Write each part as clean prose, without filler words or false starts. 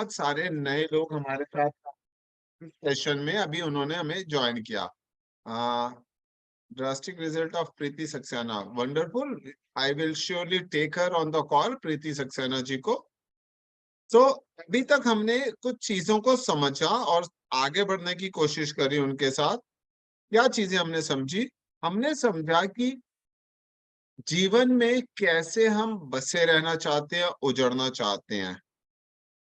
बहुत सारे नए लोग हमारे साथ सेशन में अभी उन्होंने हमें ज्वाइन किया। Drastic result of Preeti Saxena, wonderful. I will surely take her on the call, Preeti Saxena ji को। तो अभी तक हमने कुछ चीजों को समझा और आगे बढ़ने की कोशिश करी उनके साथ। क्या चीजें हमने समझी? हमने समझा कि जीवन में कैसे हम बसे रहना चाहते हैं, उजड़ना चाहते हैं।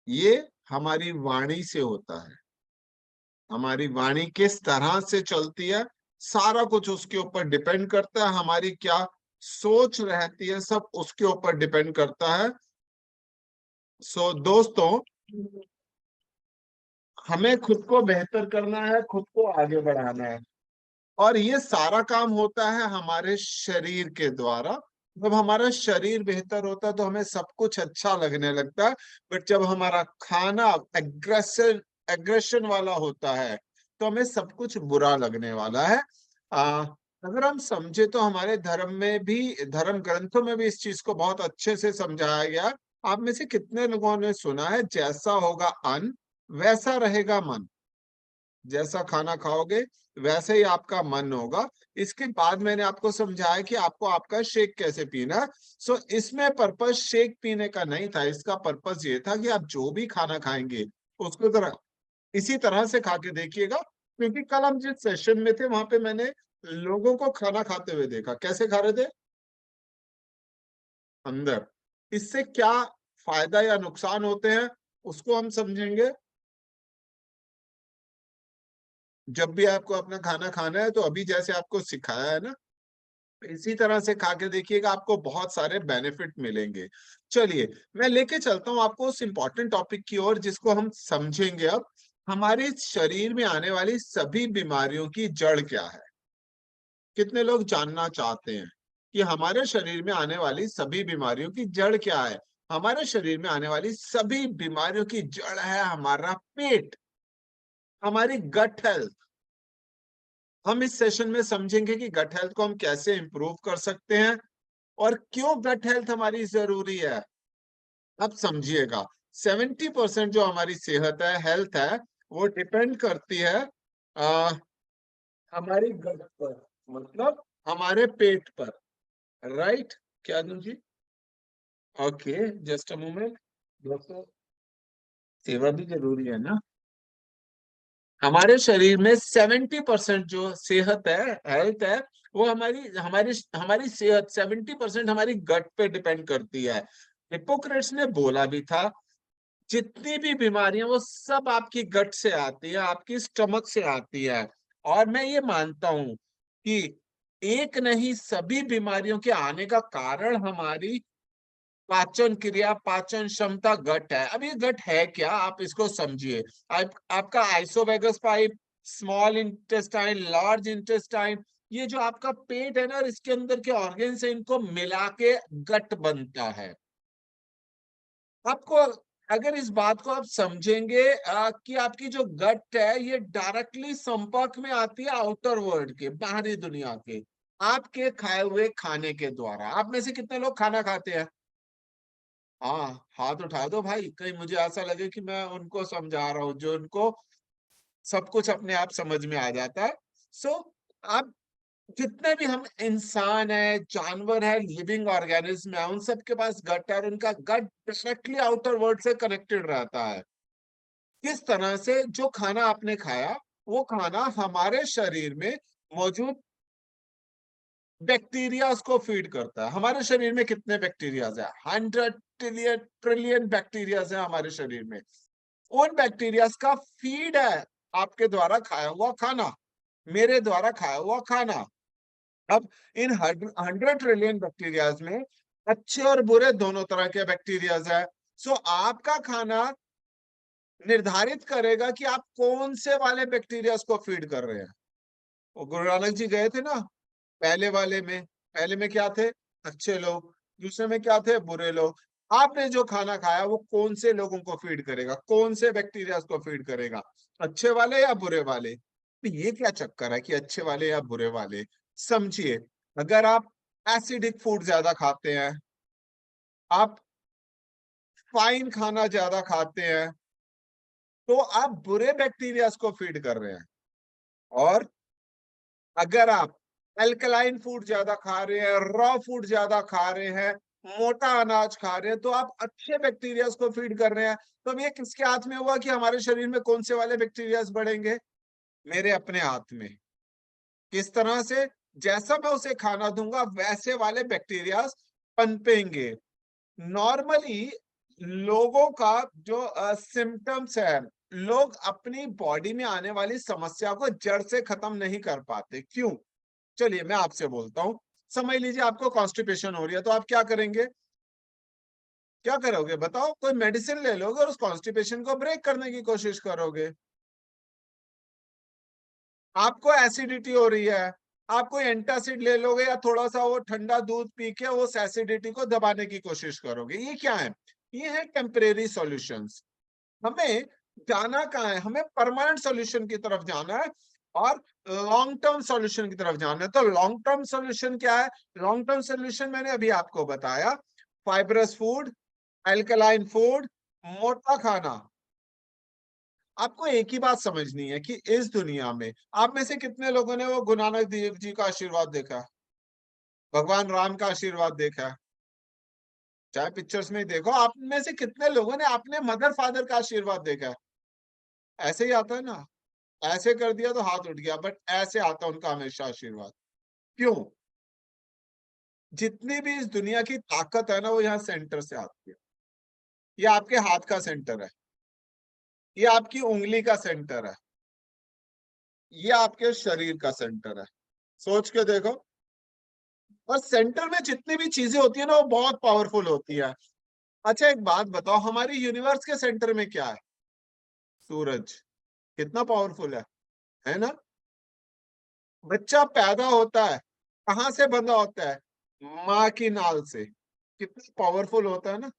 ये हमारी वाणी से होता है। हमारी वाणी किस तरह से चलती है, सारा कुछ उसके ऊपर डिपेंड करता है। हमारी क्या सोच रहती है, सब उसके ऊपर डिपेंड करता है। दोस्तों, हमें खुद को बेहतर करना है, खुद को आगे बढ़ाना है, और ये सारा काम होता है हमारे शरीर के द्वारा। जब हमारा शरीर बेहतर होता है तो हमें सब कुछ अच्छा लगने लगता है। बट जब हमारा खाना एग्रेशन वाला होता है तो हमें सब कुछ बुरा लगने वाला है। आ, अगर हम समझे तो हमारे धर्म में भी, धर्म ग्रंथों में भी इस चीज को बहुत अच्छे से समझाया गया है। आप में से कितने लोगों ने सुना है, जैसा होगा अन्न वैसा रहेगा मन। जैसा खाना खाओगे वैसे ही आपका मन होगा। इसके बाद मैंने आपको समझाया कि आपको आपका शेक कैसे पीना है। इसमें पर्पस शेक पीने का नहीं था, इसका पर्पस ये था कि आप जो भी खाना खाएंगे उसको तरह इसी तरह से खा के देखिएगा। क्योंकि कल हम जिस सेशन में थे वहां पे मैंने लोगों को खाना खाते हुए देखा। कैसे खा रहे थे? अंदर। इससे क्या फायदा या नुकसान होते हैं उसको हम समझेंगे। जब भी आपको अपना खाना खाना है तो अभी जैसे आपको सिखाया है ना, इसी तरह से खा के देखिएगा, आपको बहुत सारे बेनिफिट मिलेंगे। चलिए, मैं लेके चलता हूँ आपको उस इंपॉर्टेंट टॉपिक की ओर जिसको हम समझेंगे अब। हमारे शरीर में आने वाली सभी बीमारियों की जड़ क्या है? कितने लोग जानना चाहते हैं कि हमारे शरीर में आने वाली सभी बीमारियों की जड़ क्या है? हमारे शरीर में आने वाली सभी बीमारियों की जड़ है हमारा पेट, हमारी गट हेल्थ। हम इस सेशन में समझेंगे कि गट हेल्थ को हम कैसे इंप्रूव कर सकते हैं और क्यों गट हेल्थ हमारी जरूरी है। अब समझिएगा, 70% जो हमारी सेहत है, हेल्थ है, वो डिपेंड करती है आ, हमारी गट पर, मतलब हमारे पेट पर। राइट? क्या दूं जी? Okay, just a moment. दोस्तों, सेवा भी जरूरी है ना। हमारे शरीर में 70% जो सेहत है, हेल्थ है, वो हमारी हमारी हमारी सेहत 70% हमारी गट पे डिपेंड करती है। हिप्पोक्रेट्स ने बोला भी था, जितनी भी बीमारियां वो सब आपकी गट से आती है, आपकी स्टमक से आती है। और मैं ये मानता हूं कि एक नहीं, सभी बीमारियों के आने का कारण हमारी पाचन क्रिया, पाचन क्षमता, गट है। अब ये गट है क्या, आप इसको समझिए। आपका oesophagus pipe, small intestine, large intestine, ये जो आपका पेट है ना, इसके अंदर के ऑर्गन्स है, इनको मिला के गट बनता है। आपको, अगर इस बात को आप समझेंगे कि आपकी जो गट है ये डायरेक्टली संपर्क में आती है आउटर वर्ल्ड के, बाहरी दुनिया के, आपके खाए हुए खाने के द्वारा। आप में से कितने लोग खाना खाते हैं? हाँ, हाथ उठा दो भाई, कहीं मुझे ऐसा लगे कि मैं उनको समझा रहा हूँ जो उनको सब कुछ अपने आप समझ में आ जाता है। सो आप, जितने भी हम इंसान है, जानवर है, लिविंग ऑर्गेनिज्म है, उन सब के पास गट है और उनका गट डायरेक्टली आउटर वर्ल्ड से कनेक्टेड रहता है। किस तरह से? जो खाना आपने खाया, वो खाना हमारे शरीर में मौजूद बैक्टीरिया को फीड करता है। हमारे शरीर में कितने बैक्टीरियाज है? 100 ट्रिलियन बैक्टीरियाज है हमारे शरीर में। उन बैक्टीरियाज का फीड है आपके द्वारा खाया हुआ खाना, मेरे द्वारा खाया हुआ खाना। अब इन 100 ट्रिलियन बैक्टीरियाज में अच्छे और बुरे दोनों तरह के बैक्टीरियाज है। आपका खाना निर्धारित करेगा कि आप कौन से वाले बैक्टीरियाज को फीड कर रहे हैं। वो गुरु नानक जी गए थे ना, पहले वाले में, पहले में क्या थे? अच्छे लोग। दूसरे में क्या थे? बुरे लोग। आपने जो खाना खाया वो कौन से लोगों को फीड करेगा, कौन से बैक्टीरिया को फीड करेगा? अच्छे वाले या बुरे वाले? तो ये क्या चक्कर है कि अच्छे वाले या बुरे वाले? समझिए, अगर आप एसिडिक फूड ज्यादा खाते हैं, आप फाइन खाना ज्यादा खाते हैं, तो आप बुरे बैक्टीरियाज को फीड कर रहे हैं। और अगर आप अल्कलाइन फूड ज्यादा खा रहे हैं, रॉ फूड ज्यादा खा रहे हैं, मोटा अनाज खा रहे हैं, तो आप अच्छे बैक्टीरियाज को फीड कर रहे हैं। तो अब ये किसके हाथ में हुआ कि हमारे शरीर में कौन से वाले बैक्टीरियाज बढ़ेंगे? मेरे अपने हाथ में। किस तरह से? जैसा मैं उसे खाना दूंगा वैसे वाले बैक्टीरियाज पनपेंगे। नॉर्मली लोगों का जो सिम्टम्स है, लोग अपनी बॉडी में आने वाली समस्या को जड़ से खत्म नहीं कर पाते। क्यों? चलिए मैं आपसे बोलता हूँ। समझ लीजिए आपको कॉन्स्टिपेशन हो रही है, तो आप क्या करेंगे? क्या करोगे बताओ? कोई मेडिसिन ले लोगे और उस कॉन्स्टिपेशन को ब्रेक करने की कोशिश करोगे। आपको एसिडिटी हो रही है, आप कोई एंटासिड ले लोगे या थोड़ा सा वो ठंडा दूध पी के उस एसिडिटी को दबाने की कोशिश करोगे। ये क्या है? ये है टेम्परेरी सॉल्यूशंस। हमें जाना कहाँ है? हमें परमानेंट सॉल्यूशन की तरफ जाना है और लॉन्ग टर्म सॉल्यूशन की तरफ जाना है। तो लॉन्ग टर्म सॉल्यूशन क्या है? लॉन्ग टर्म सॉल्यूशन मैंने अभी आपको बताया, फाइब्रस फूड, अल्कलाइन फूड, मोटा खाना। आपको एक ही बात समझनी है कि इस दुनिया में आप में से कितने लोगों ने वो गुरु नानक देव जी का आशीर्वाद देखा, भगवान राम का आशीर्वाद देखा है? चाहे पिक्चर्स में ही देखो। आप में से कितने लोगों ने अपने मदर फादर का आशीर्वाद देखा है? ऐसे ही आता है ना, ऐसे कर दिया तो हाथ उठ गया, बट ऐसे आता है उनका हमेशा आशीर्वाद। क्यों? जितनी भी इस दुनिया की ताकत है ना, वो यहाँ सेंटर से आती है। ये आपके हाथ का सेंटर है, ये आपकी उंगली का सेंटर है, ये आपके शरीर का सेंटर है। सोच के देखो। और सेंटर में जितनी भी चीजें होती है ना, वो बहुत पावरफुल होती है। अच्छा एक बात बताओ, हमारी यूनिवर्स के सेंटर में क्या है? सूरज। कितना पावरफुल है ना? बच्चा पैदा होता है, कहाँ से बंधा होता है? माँ की नाल से। कितना पावरफुल होता है ना?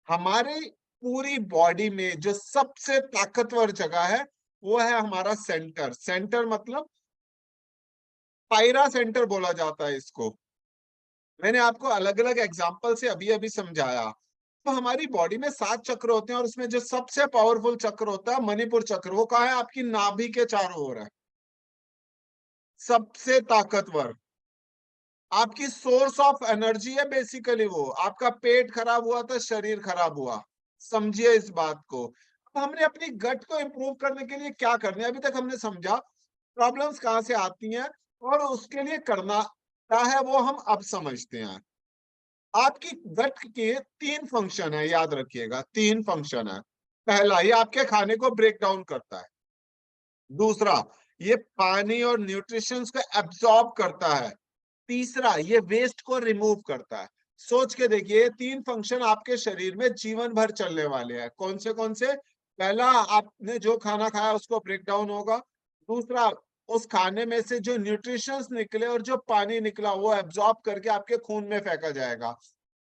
हमारी पूरी बॉडी में जो सबसे ताकतवर जगह है, वो है हमारा सेंटर। सेंटर मतलब पायरा सेंटर बोला जाता है इसको। मैंने आपको अलग अलग एग्जाम्पल से अभी अभी समझाया। तो हमारी बॉडी में 7 चक्र होते हैं और उसमें जो सबसे पावरफुल चक्र होता है मणिपुर चक्र। वो कहाँ है? आपकी नाभि के चारों ओर है। सबसे ताकतवर आपकी सोर्स ऑफ एनर्जी है बेसिकली। वो आपका पेट खराब हुआ तो शरीर खराब हुआ। समझिए इस बात को। अब हमने अपनी गट को इंप्रूव करने के लिए क्या करना है? अभी तक हमने समझा प्रॉब्लम्स कहाँ से आती हैं और उसके लिए करना क्या है, वो हम अब समझते हैं। आपकी गट के 3 फंक्शन है, याद रखिएगा 3 फंक्शन है। पहला, ये आपके खाने को ब्रेक डाउन करता है। दूसरा, ये पानी और न्यूट्रिशंस को एब्सॉर्ब करता है। तीसरा, ये वेस्ट को रिमूव करता है। सोच के देखिए, ये 3 फंक्शन आपके शरीर में जीवन भर चलने वाले हैं। कौन से? पहला, आपने जो खाना खाया उसको ब्रेक डाउन होगा। दूसरा, उस खाने में से जो न्यूट्रिशंस निकले और जो पानी निकला वो एब्सॉर्ब करके आपके खून में फेंका जाएगा।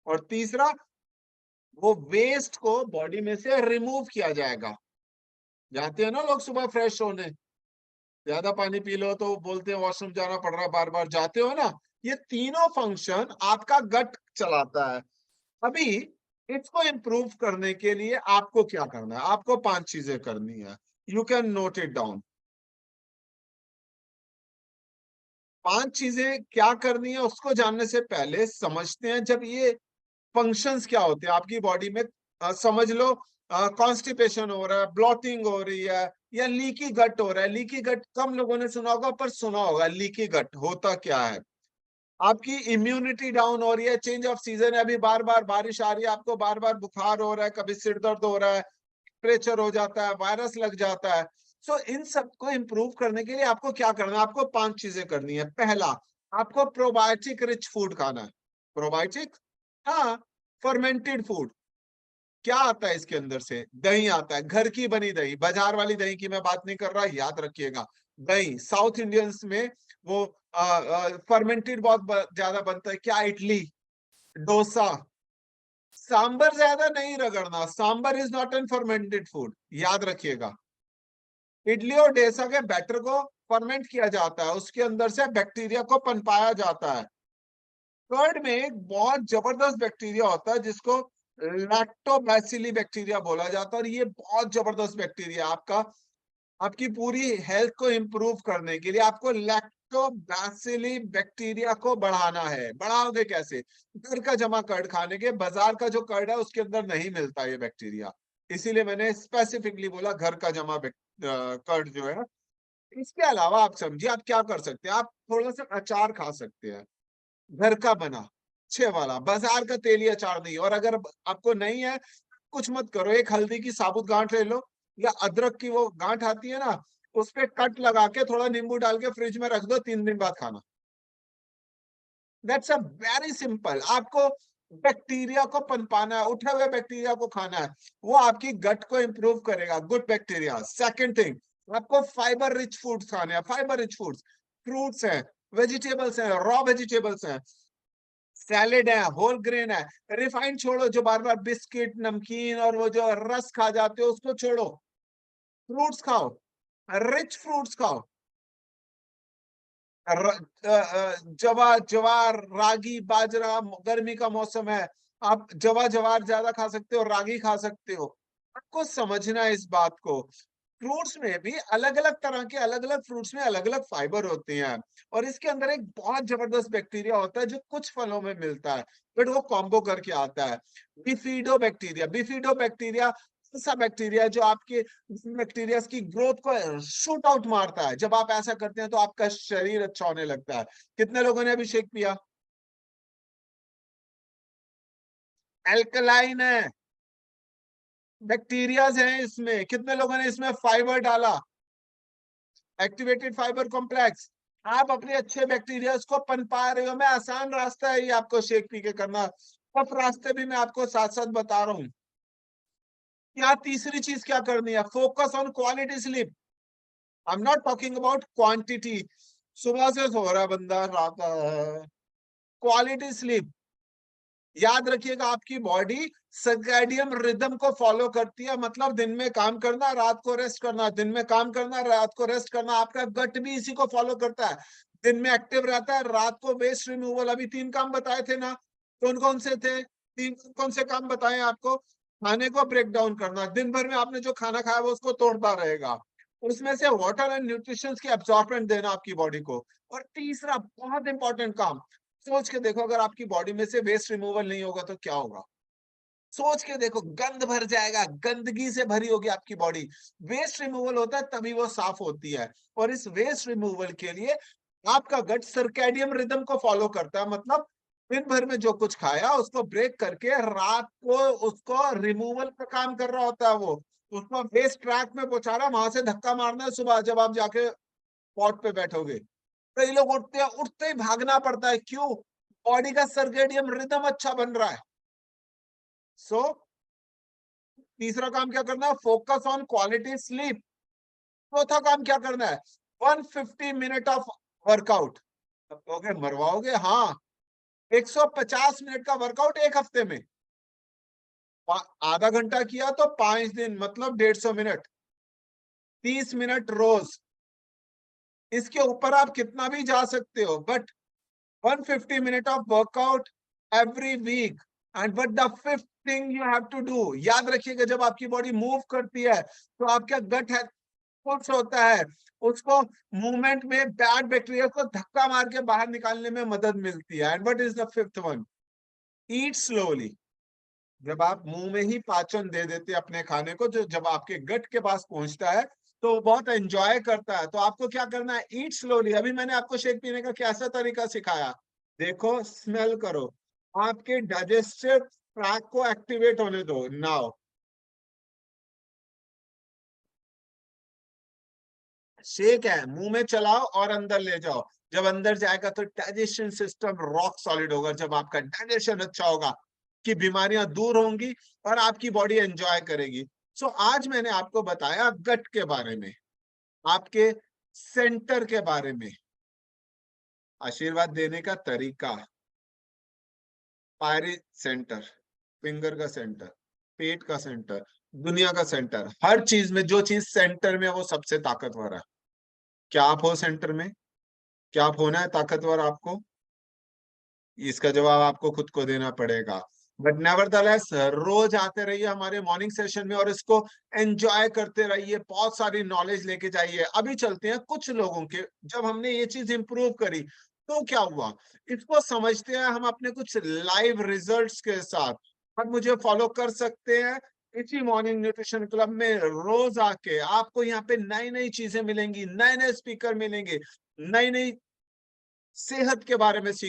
और तीसरा, वो वेस्ट को बॉडी में से रिमूव किया जाएगा। जाते हैं ना लोग सुबह फ्रेश होने, ज्यादा पानी पी लो तो बोलते हैं वॉशरूम जाना पड़ रहा है, बार बार जाते हो ना। ये तीनों फंक्शन आपका गट चलाता है। अभी इसको इंप्रूव करने के लिए आपको क्या करना है? आपको 5 चीजें करनी है। You can note it down. 5 चीजें क्या करनी है उसको जानने से पहले समझते हैं जब ये फंक्शंस क्या होते हैं आपकी बॉडी में। समझ लो कॉन्स्टिपेशन हो रहा है, ब्लॉटिंग हो रही है, या लीकी गट हो रहा है। लीकी गट कम लोगों ने सुना होगा, पर सुना होगा। लीकी गट होता क्या है? आपकी इम्यूनिटी डाउन हो रही है, चेंज ऑफ सीजन है, अभी बार बार बारिश आ रही है, आपको बार बार बुखार हो रहा है, कभी सिर दर्द हो रहा है, टेम्परेचर हो जाता है, वायरस लग जाता है। सो इन सबको इंप्रूव करने के लिए आपको क्या करना है? आपको 5 चीजें करनी है। पहला, आपको प्रोबायोटिक रिच फूड खाना है। प्रोबायोटिक, हाँ, फर्मेंटेड फूड। क्या आता है इसके अंदर से? दही आता है, घर की बनी दही। बाजार वाली दही की मैं बात नहीं कर रहा, याद रखिएगा। दही साउथ इंडियंस में वो फर्मेंटेड बहुत ज्यादा बनता है। क्या? इडली, डोसा। सांबर ज्यादा नहीं रगड़ना, sambar is not an fermented food, याद रखिएगा। इडली और डोसा के बैटर को फर्मेंट किया जाता है, उसके अंदर से बैक्टीरिया को पनपाया जाता है। कर्ड में एक बहुत जबरदस्त बैक्टीरिया होता है जिसको लैक्टोबैसिली बैक्टीरिया बोला जाता है, और ये बहुत जबरदस्त बैक्टीरिया आपका, आपकी पूरी हेल्थ को इंप्रूव करने के लिए आपको लैक्टोबैसिली बैक्टीरिया को बढ़ाना है। बढ़ाओगे कैसे? घर का जमा कर्ड खाने के, बाजार का जो कर्ड है उसके अंदर नहीं मिलता ये बैक्टीरिया, इसीलिए मैंने स्पेसिफिकली बोला घर का जमा कर्ड जो है। इसके अलावा आप समझिए आप क्या कर सकते हैं, आप थोड़ा सा अचार खा सकते हैं, घर का बना अच्छे वाला, बाजार का तेली अचार नहीं। और अगर आपको नहीं है, कुछ मत करो, एक हल्दी की साबुत गांठ ले लो, या अदरक की वो गांठ आती है ना, उस पे कट लगा के थोड़ा नींबू डाल के फ्रिज में रख दो, 3 दिन बाद खाना। That's a very simple. आपको बैक्टीरिया को पनपाना है, उठे हुए बैक्टीरिया को खाना है, वो आपकी गट को इंप्रूव करेगा, गुड बैक्टीरिया। सेकंड थिंग, आपको फाइबर रिच फूड्स खाने हैं, फाइबर रिच फूड्स, फ्रूट्स हैं, वेजिटेबल्स हैं, रॉ वेजिटेबल्स हैं, सैलेड है, होल ग्रेन है। रिफाइंड छोड़ो, जो बार बार बिस्किट नमकीन और वो जो रस खा जाते हो उसको छोड़ो, फ्रूट्स खाओ, रिच फ्रूट्स खाओ। जवार जवार रागी बाजरा, गर्मी का मौसम है, आप जवार ज्यादा खा सकते हो, रागी खा सकते हो। आपको समझना है इस बात को, फ्रूट्स में भी अलग अलग तरह के, अलग अलग फ्रूट्स में अलग अलग फाइबर होते हैं, और इसके अंदर एक बहुत जबरदस्त बैक्टीरिया होता है जो कुछ फलों में मिलता है, बट वो कॉम्बो करके आता है, बिफिडो बैक्टीरिया। बिफिडो बैक्टीरिया ऐसा बैक्टीरिया है जो आपके बैक्टीरिया की ग्रोथ को शूट आउट मारता है। जब आप ऐसा करते हैं तो आपका शरीर अच्छा होने लगता है। कितने लोगों ने अभी शेक पिया? एल्कलाइन है, बैक्टीरियाज हैं इसमें। कितने लोगों ने इसमें फाइबर डाला? Activated fibre complex. आप अपने अच्छे बैक्टीरिया को पनपा रहे हो। मैं आसान रास्ता है ये आपको शेक पी के करना, टफ रास्ते भी मैं आपको साथ साथ बता रहा हूँ। क्या तीसरी चीज क्या करनी है? Focus on quality sleep. I am not talking about quantity. सुबह से सो रहा है बंदा, रात, क्वालिटी स्लीप। याद रखिएगा, आपकी बॉडी सर्कैडियन रिदम को फॉलो करती है, मतलब दिन में काम करना, रात को रेस्ट करना, दिन में काम करना, रात को रेस्ट करना। आपका गट भी इसी को फॉलो करता है, दिन में एक्टिव रहता है, रात को वेस्ट रिमूवल। अभी 3 काम बताए थे ना, कौन कौन से थे? 3 कौन से काम बताए आपको? खाने को ब्रेक डाउन करना, दिन भर में आपने जो खाना खाया वो उसको तोड़ता रहेगा, उसमें से वाटर एंड न्यूट्रिशन की एब्जॉर्बमेंट देना आपकी बॉडी को। और तीसरा बहुत इंपॉर्टेंट काम, सोच के देखो, अगर आपकी बॉडी में से वेस्ट रिमूवल नहीं होगा तो क्या होगा? सोच के देखो, गंद भर जाएगा, गंदगी से भरी होगी आपकी बॉडी। वेस्ट रिमूवल होता है तभी वो साफ होती है, और इस वेस्ट रिमूवल के लिए आपका गट सर्कैडियन रिदम को फॉलो करता है, मतलब दिन भर में जो कुछ खाया उसको ब्रेक करके रात को उसको रिमूवल का काम कर रहा होता है। वो उसको वेस्ट ट्रैक में पहुंचा रहा है, वहां से धक्का मारना है सुबह जब आप जाके पॉट पे बैठोगे। कई लोग उठते हैं, उठते ही भागना पड़ता है, क्यों? बॉडी का सर्केडियन रिदम अच्छा बन रहा है। सो तीसरा काम क्या करना है? Focus on quality sleep. चौथा काम क्या करना है? 150 मिनट ऑफ वर्कआउट। ओके, मरवाओगे? हाँ, 150 मिनट का वर्कआउट एक हफ्ते में। आधा घंटा किया तो 5 दिन, मतलब 150 मिनट, 30 मिनट रोज। इसके ऊपर आप कितना भी जा सकते हो, but 150 minute of workout every week. And but the fifth thing you have to do, याद रखिएगा, जब आपकी बॉडी मूव करती है तो आपका गट है पुश होता है, उसको मूवमेंट में बैड बैक्टीरिया को धक्का मार के बाहर निकालने में मदद मिलती है। And what is the fifth one? Eat slowly. जब आप मुंह में ही पाचन दे देते हैं अपने खाने को, जो जब आपके गट के पास पहुंचता है तो वो बहुत एंजॉय करता है। तो आपको क्या करना है? ईट स्लोली। अभी मैंने आपको शेक पीने का कैसा तरीका सिखाया, देखो, स्मेल करो, आपके डाइजेस्टिव ट्रैक को एक्टिवेट होने दो। नाउ शेक है, मुंह में चलाओ और अंदर ले जाओ। जब अंदर जाएगा तो डाइजेशन सिस्टम रॉक सॉलिड होगा। जब आपका डाइजेशन अच्छा होगा कि बीमारियां दूर होंगी और आपकी बॉडी एंजॉय करेगी। सो आज मैंने आपको बताया गट के बारे में, आपके सेंटर के बारे में, आशीर्वाद देने का तरीका, पायरी सेंटर, फिंगर का सेंटर, पेट का सेंटर, दुनिया का सेंटर। हर चीज में जो चीज सेंटर में है वो सबसे ताकतवर है। क्या आप हो सेंटर में? क्या आप होना है ताकतवर आपको? इसका जवाब आपको खुद को देना पड़ेगा। बट नेवरदलेस रोज आते रहिए हमारे मॉर्निंग सेशन में और इसको एंजॉय करते रहिए, बहुत सारी नॉलेज लेके जाइए। अभी चलते हैं कुछ लोगों के, जब हमने ये चीज़ इम्प्रूव करी, तो क्या हुआ? इसको समझते हैं हम अपने कुछ लाइव रिजल्ट्स के साथ। आप मुझे फॉलो कर सकते हैं इसी मॉर्निंग न्यूट्रिशन क्लब में रोज़ आके आपको यहाँ पे नई-नई चीज़ें मिलेंगी, नए-नए स्पीकर मिलेंगे, नई-नई सेहत के बारे में सीख